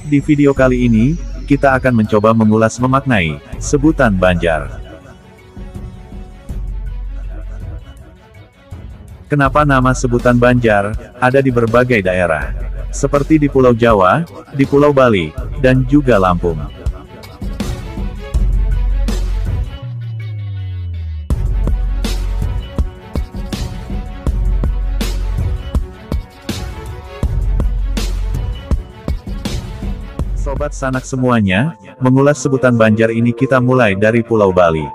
Di video kali ini, kita akan mencoba mengulas memaknai sebutan Banjar. Kenapa nama sebutan Banjar ada di berbagai daerah, seperti di Pulau Jawa, di Pulau Bali, dan juga Lampung. Sobat sanak semuanya, mengulas sebutan Banjar ini kita mulai dari Pulau Bali.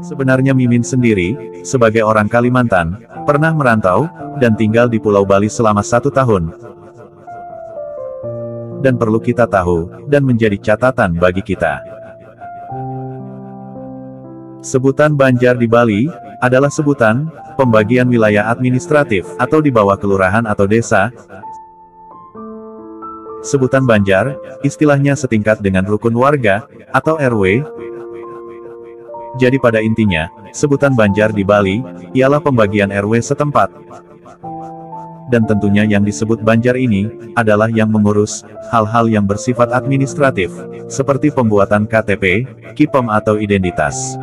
Sebenarnya Mimin sendiri, sebagai orang Kalimantan, pernah merantau, dan tinggal di Pulau Bali selama 1 tahun. Dan perlu kita tahu, dan menjadi catatan bagi kita. Sebutan Banjar di Bali, adalah sebutan, pembagian wilayah administratif, atau di bawah kelurahan atau desa. Sebutan Banjar, istilahnya setingkat dengan rukun warga, atau RW. Jadi pada intinya, sebutan Banjar di Bali, ialah pembagian RW setempat. Dan tentunya yang disebut Banjar ini, adalah yang mengurus, hal-hal yang bersifat administratif, seperti pembuatan KTP, KIPEM atau identitas.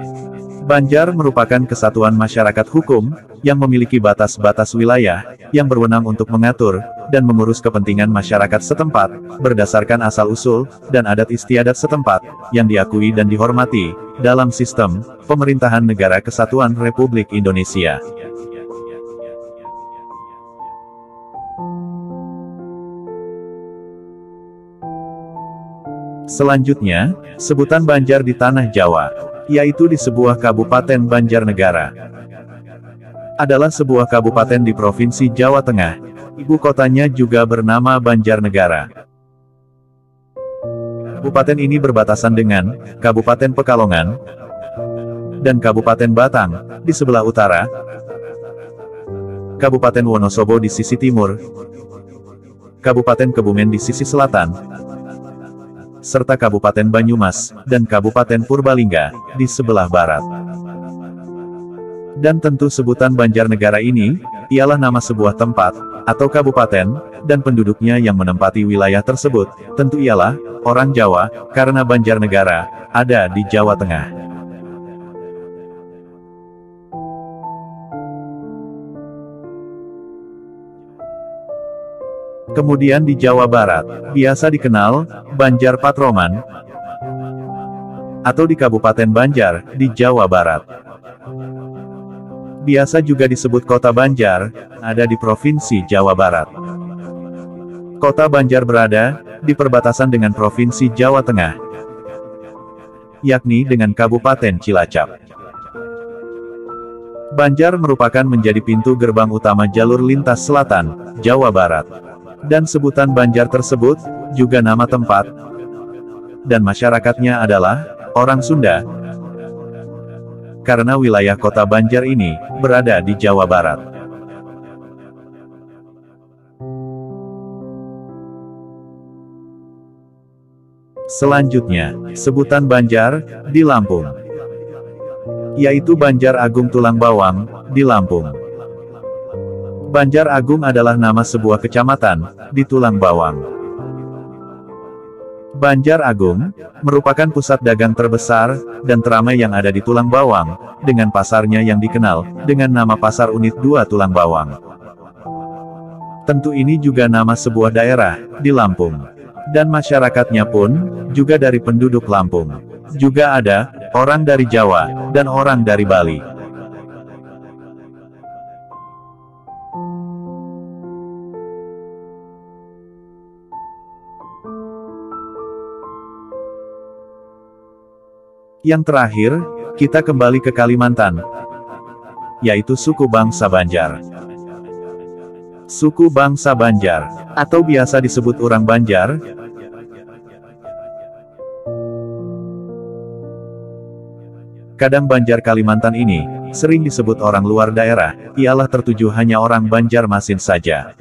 Banjar merupakan kesatuan masyarakat hukum, yang memiliki batas-batas wilayah, yang berwenang untuk mengatur, dan mengurus kepentingan masyarakat setempat, berdasarkan asal-usul, dan adat istiadat setempat, yang diakui dan dihormati, dalam sistem, pemerintahan Negara Kesatuan Republik Indonesia. Selanjutnya, sebutan Banjar di Tanah Jawa, yaitu di sebuah Kabupaten Banjarnegara. Adalah sebuah kabupaten di Provinsi Jawa Tengah. Ibu kotanya juga bernama Banjarnegara. Kabupaten ini berbatasan dengan Kabupaten Pekalongan dan Kabupaten Batang di sebelah utara, Kabupaten Wonosobo di sisi timur, Kabupaten Kebumen di sisi selatan, serta Kabupaten Banyumas dan Kabupaten Purbalingga di sebelah barat. Dan tentu sebutan Banjarnegara ini ialah nama sebuah tempat atau kabupaten, dan penduduknya yang menempati wilayah tersebut tentu ialah orang Jawa, karena Banjarnegara ada di Jawa Tengah. Kemudian di Jawa Barat, biasa dikenal Banjar Patroman, atau di Kabupaten Banjar, di Jawa Barat. Biasa juga disebut Kota Banjar, ada di Provinsi Jawa Barat. Kota Banjar berada di perbatasan dengan Provinsi Jawa Tengah, yakni dengan Kabupaten Cilacap. Banjar merupakan menjadi pintu gerbang utama jalur lintas selatan, Jawa Barat. Dan sebutan Banjar tersebut, juga nama tempat, dan masyarakatnya adalah orang Sunda, karena wilayah kota Banjar ini, berada di Jawa Barat. Selanjutnya, sebutan Banjar, di Lampung, yaitu Banjar Agung Tulang Bawang, di Lampung. Banjar Agung adalah nama sebuah kecamatan, di Tulang Bawang. Banjar Agung, merupakan pusat dagang terbesar, dan teramai yang ada di Tulang Bawang, dengan pasarnya yang dikenal, dengan nama Pasar Unit 2 Tulang Bawang. Tentu ini juga nama sebuah daerah, di Lampung. Dan masyarakatnya pun, juga dari penduduk Lampung. Juga ada, orang dari Jawa, dan orang dari Bali. Yang terakhir, kita kembali ke Kalimantan, yaitu suku bangsa Banjar. Suku bangsa Banjar, atau biasa disebut orang Banjar, kadang Banjar Kalimantan ini, sering disebut orang luar daerah, ialah tertuju hanya orang Banjarmasin saja.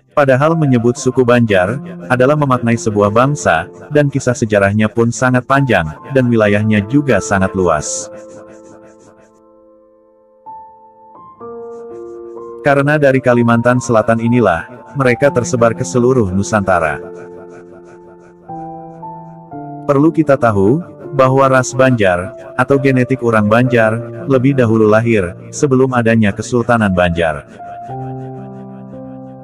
Padahal menyebut suku Banjar, adalah memaknai sebuah bangsa, dan kisah sejarahnya pun sangat panjang, dan wilayahnya juga sangat luas. Karena dari Kalimantan Selatan inilah, mereka tersebar ke seluruh Nusantara. Perlu kita tahu, bahwa ras Banjar, atau genetik orang Banjar, lebih dahulu lahir, sebelum adanya Kesultanan Banjar.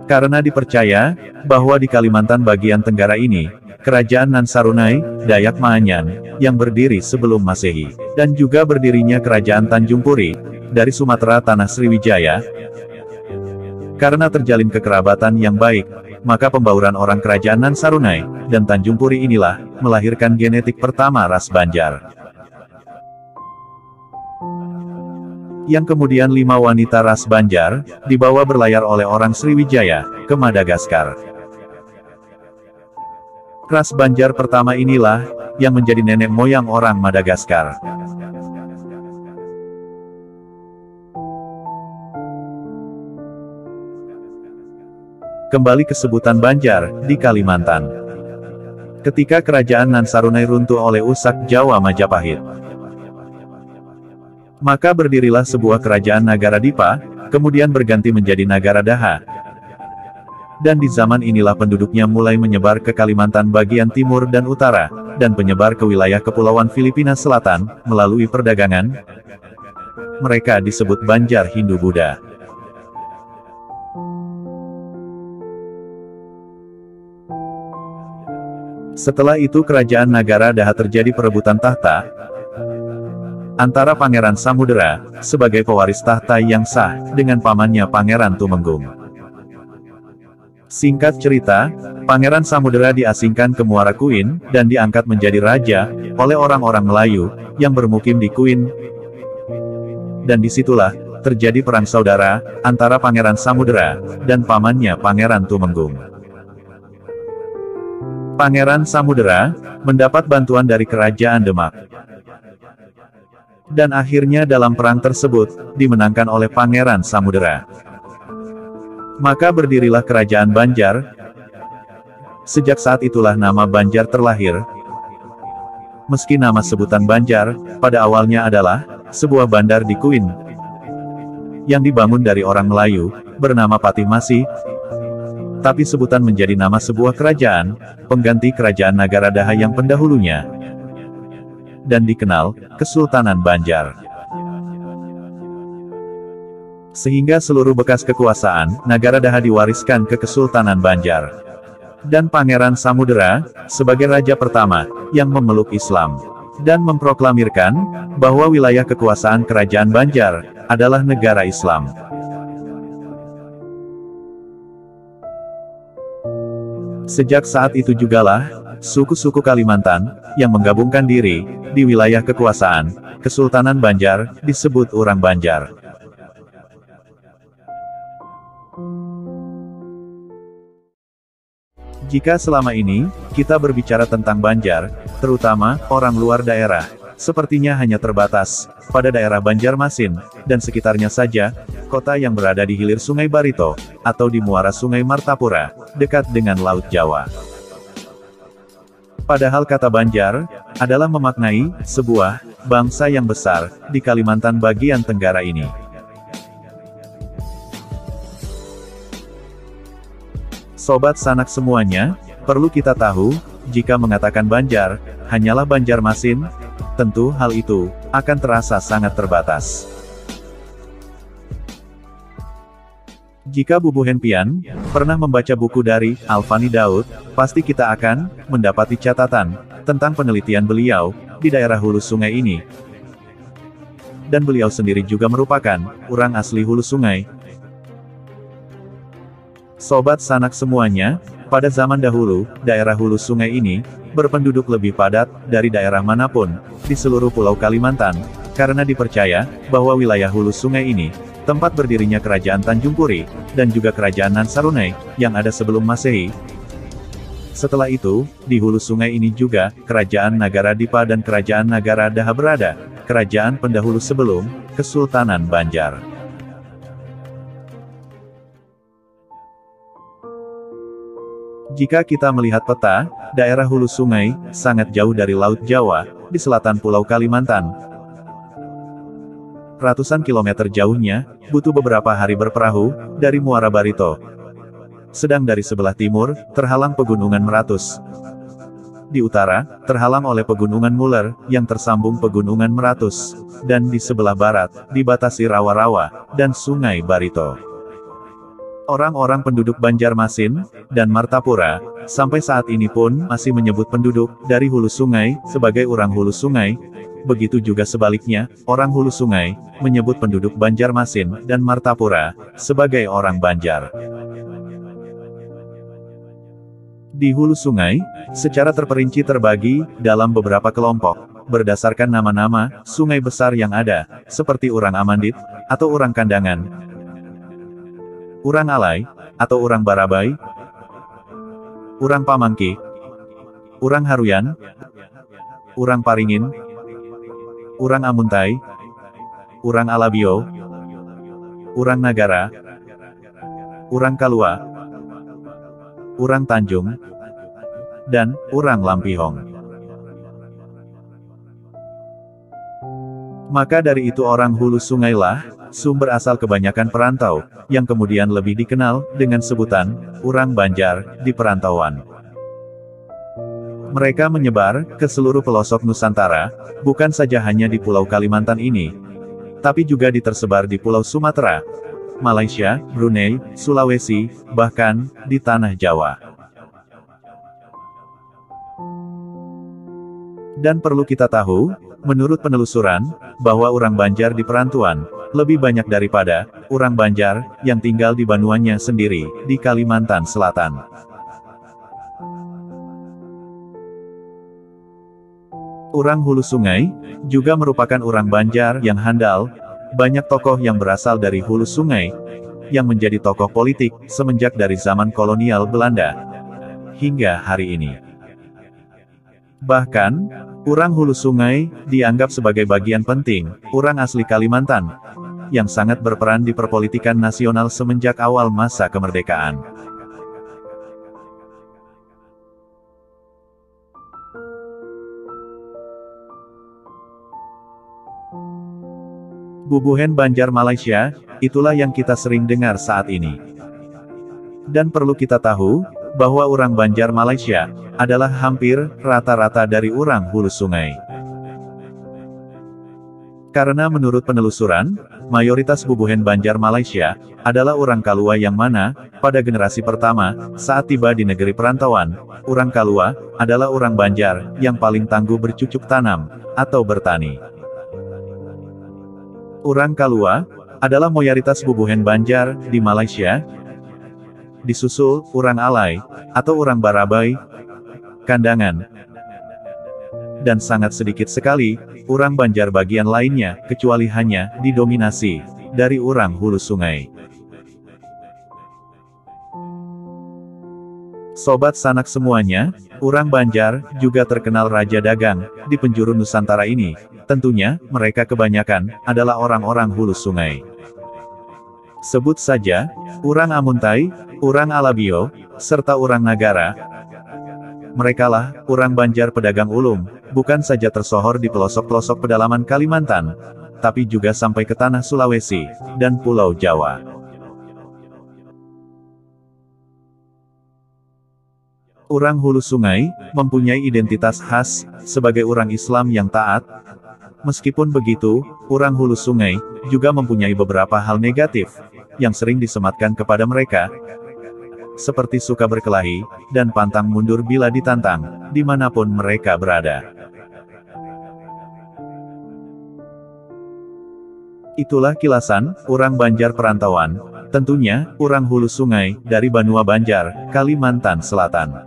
Karena dipercaya, bahwa di Kalimantan bagian Tenggara ini, Kerajaan Nan Sarunai, Dayak Maanyan, yang berdiri sebelum Masehi, dan juga berdirinya Kerajaan Tanjung Puri, dari Sumatera Tanah Sriwijaya. Karena terjalin kekerabatan yang baik, maka pembauran orang Kerajaan Nan Sarunai, dan Tanjung Puri inilah, melahirkan genetik pertama ras Banjar. Yang kemudian 5 wanita ras Banjar, dibawa berlayar oleh orang Sriwijaya, ke Madagaskar. Ras Banjar pertama inilah, yang menjadi nenek moyang orang Madagaskar. Kembali ke sebutan Banjar, di Kalimantan. Ketika Kerajaan Nan Sarunai runtuh oleh Usak Jawa Majapahit, maka berdirilah sebuah kerajaan Nagara Dipa, kemudian berganti menjadi Nagara Daha. Dan di zaman inilah penduduknya mulai menyebar ke Kalimantan bagian timur dan utara, dan penyebar ke wilayah Kepulauan Filipina Selatan, melalui perdagangan. Mereka disebut Banjar Hindu-Buddha. Setelah itu Kerajaan Nagara Daha terjadi perebutan tahta antara Pangeran Samudera, sebagai pewaris tahta yang sah, dengan pamannya Pangeran Tumenggung. Singkat cerita, Pangeran Samudera diasingkan ke Muara Kuin, dan diangkat menjadi raja, oleh orang-orang Melayu, yang bermukim di Kuin. Dan disitulah, terjadi perang saudara, antara Pangeran Samudera, dan pamannya Pangeran Tumenggung. Pangeran Samudera, mendapat bantuan dari Kerajaan Demak. Dan akhirnya dalam perang tersebut, dimenangkan oleh Pangeran Samudera. Maka berdirilah Kerajaan Banjar. Sejak saat itulah nama Banjar terlahir. Meski nama sebutan Banjar, pada awalnya adalah, sebuah bandar di Kuin, yang dibangun dari orang Melayu, bernama Patih Masih. Tapi sebutan menjadi nama sebuah kerajaan, pengganti Kerajaan Nagara Daha yang pendahulunya, dan dikenal, Kesultanan Banjar. Sehingga seluruh bekas kekuasaan, Nagara Daha diwariskan ke Kesultanan Banjar. Dan Pangeran Samudera, sebagai raja pertama, yang memeluk Islam, dan memproklamirkan, bahwa wilayah kekuasaan Kerajaan Banjar, adalah negara Islam. Sejak saat itu jugalah, suku-suku Kalimantan, yang menggabungkan diri, di wilayah kekuasaan, Kesultanan Banjar, disebut orang Banjar. Jika selama ini, kita berbicara tentang Banjar, terutama, orang luar daerah, sepertinya hanya terbatas, pada daerah Banjarmasin, dan sekitarnya saja, kota yang berada di hilir Sungai Barito, atau di muara Sungai Martapura, dekat dengan Laut Jawa. Padahal kata Banjar, adalah memaknai, sebuah, bangsa yang besar, di Kalimantan bagian Tenggara ini. Sobat Sanak semuanya, perlu kita tahu, jika mengatakan Banjar, hanyalah Banjarmasin, tentu hal itu, akan terasa sangat terbatas. Jika Bubu Henpian, pernah membaca buku dari, Alfani Daud, pasti kita akan, mendapati catatan, tentang penelitian beliau, di daerah hulu sungai ini. Dan beliau sendiri juga merupakan, orang asli hulu sungai. Sobat Sanak semuanya, pada zaman dahulu, daerah hulu sungai ini, berpenduduk lebih padat, dari daerah manapun, di seluruh pulau Kalimantan, karena dipercaya, bahwa wilayah hulu sungai ini, tempat berdirinya Kerajaan Tanjung Puri, dan juga Kerajaan Nan Sarunai, yang ada sebelum Masehi. Setelah itu, di hulu sungai ini juga, Kerajaan Nagara Dipa dan Kerajaan Nagara Daha berada, kerajaan pendahulu sebelum, Kesultanan Banjar. Jika kita melihat peta, daerah hulu sungai, sangat jauh dari Laut Jawa, di selatan Pulau Kalimantan. ratusan kilometer jauhnya, butuh beberapa hari berperahu, dari Muara Barito. Sedang dari sebelah timur, terhalang pegunungan Meratus. Di utara, terhalang oleh pegunungan Muller, yang tersambung pegunungan Meratus. Dan di sebelah barat, dibatasi rawa-rawa, dan sungai Barito. Orang-orang penduduk Banjarmasin, dan Martapura, sampai saat ini pun masih menyebut penduduk dari hulu sungai sebagai orang hulu sungai. Begitu juga sebaliknya, orang hulu sungai menyebut penduduk Banjarmasin dan Martapura sebagai orang Banjar. Di hulu sungai, secara terperinci terbagi dalam beberapa kelompok, berdasarkan nama-nama sungai besar yang ada, seperti Urang Amandit, atau Urang Kandangan, Urang Alai, atau Urang Barabai, Urang Pamangki, Urang Haruyan, Urang Paringin, Urang Amuntai, Urang Alabio, Urang Nagara, Urang Kalua, Urang Tanjung, dan Urang Lampihong. Maka dari itu orang hulu sungai lah, sumber asal kebanyakan perantau, yang kemudian lebih dikenal dengan sebutan Urang Banjar di perantauan. Mereka menyebar ke seluruh pelosok Nusantara, bukan saja hanya di Pulau Kalimantan ini, tapi juga tersebar di Pulau Sumatera, Malaysia, Brunei, Sulawesi, bahkan di Tanah Jawa. Dan perlu kita tahu, menurut penelusuran, bahwa orang Banjar di perantauan lebih banyak daripada orang Banjar yang tinggal di banuannya sendiri di Kalimantan Selatan. Orang hulu sungai juga merupakan orang Banjar yang handal. Banyak tokoh yang berasal dari hulu sungai yang menjadi tokoh politik semenjak dari zaman kolonial Belanda hingga hari ini. Bahkan, orang hulu sungai dianggap sebagai bagian penting orang asli Kalimantan yang sangat berperan di perpolitikan nasional semenjak awal masa kemerdekaan. Bubuhen Banjar Malaysia, itulah yang kita sering dengar saat ini. Dan perlu kita tahu, bahwa orang Banjar Malaysia adalah hampir rata-rata dari orang hulu sungai. Karena menurut penelusuran, mayoritas Bubuhen Banjar Malaysia adalah orang Kalua yang mana, pada generasi pertama, saat tiba di negeri perantauan, orang Kalua adalah orang Banjar yang paling tangguh bercucuk tanam atau bertani. Orang Kalua adalah mayoritas Bubuhen Banjar di Malaysia, disusul orang Alai atau orang Barabai, Kandangan, dan sangat sedikit sekali orang Banjar bagian lainnya, kecuali hanya didominasi dari orang hulu sungai. Sobat sanak semuanya, orang Banjar juga terkenal raja dagang di penjuru Nusantara ini. Tentunya, mereka kebanyakan adalah orang-orang hulu sungai. Sebut saja, Urang Amuntai, Urang Alabio, serta Urang Nagara. Merekalah orang Banjar pedagang ulung, bukan saja tersohor di pelosok-pelosok pedalaman Kalimantan, tapi juga sampai ke tanah Sulawesi dan Pulau Jawa. Orang hulu sungai mempunyai identitas khas sebagai orang Islam yang taat. Meskipun begitu, orang hulu sungai juga mempunyai beberapa hal negatif yang sering disematkan kepada mereka, seperti suka berkelahi dan pantang mundur bila ditantang, dimanapun mereka berada. Itulah kilasan orang Banjar perantauan, tentunya orang hulu sungai dari Banua Banjar, Kalimantan Selatan.